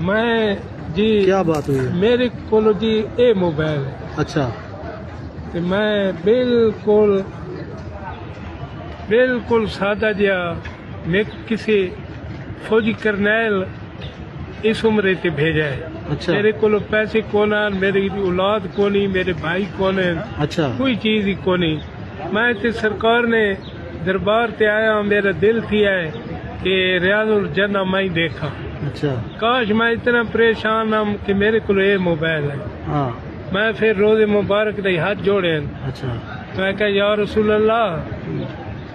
میں جی کیا بات ہوئی ہے؟ میرے کو جی اے موبائل ہے اچھا تے میں بالکل سادہ جیا میں کسی فوجی کرنیل اس عمرے تے بھیجا ہے. اچھا میرے کو پیسے کون ہیں، میری اولاد کونی، میرے بھائی کون ہیں، اچھا کوئی چیز ہی کونی. میں تے سرکار نے دربار تے آیا، میرا دل تھی ہے کہ ریاض الجنہ میں ہی دیکھا. اچھا کاش میں اتنا پریشان ہوں کہ میرے کو یہ موبائل ہے. ہاں میں پھر روز مبارک دے ہاتھ جوڑے، اچھا میں کہا یا رسول اللہ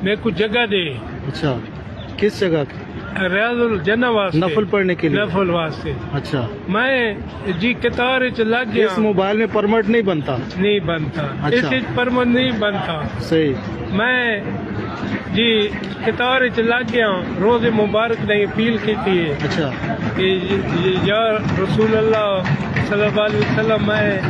میرے کو جگہ دے اچھا کس جگہ کی؟ ریاض الجنہ واسطے، نفل پڑھنے کے لیے؟ نفل واسطے. اچھا میں جی قطار چ لگ گیا. اس موبائل میں پرمٹ نہیں بنتا؟ نہیں بنتا، اچھا. اس پرمن نہیں بنتا. صحیح. میں جی قطار چ لگ گیا، روز مبارک نے اپیل کی تھی اچھا کہ یا رسول اللہ صلی اللہ علیہ وسلم میں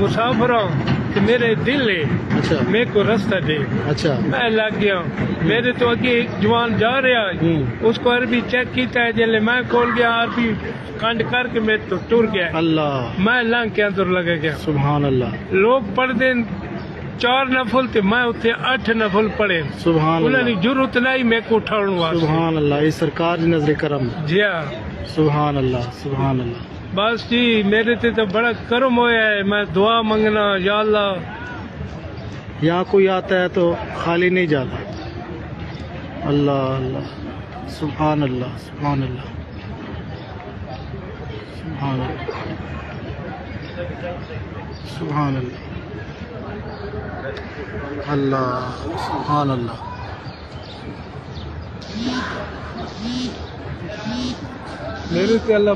مسافر ہوں کہ میرے دل ہے، اچھا میرے کو رستہ دے. اچھا میں لگ گیا. میرے تو اگے ایک جوان جا رہا ہے، اس کو عربی چیک کیتا ہے، جلے میں کھول گیا عربی کنڈ کر کے میں تو ٹر گیا. اللہ میں لنگ کے اندر لگے گیا. سبحان اللہ لوگ پڑھ دیں 4 نفل تے میں اتنے 8 نفل پڑھے. سبحان انہوں اللہ نے ضرورت نہیں میں کو اٹھاؤں واسطے. سبحان اللہ. یہ سرکار کی نظر کرم. جی ہاں سبحان اللہ سبحان اللہ. بس جی میرے تے تو بڑا کرم ہوا ہے. میں دعا منگنا یا اللہ. یہاں کوئی آتا ہے تو خالی نہیں جاتا. اللہ اللہ سبحان اللہ سبحان اللہ سبحان اللہ سبحان اللہ اللہ سبحان اللہ. میرے تے اللہ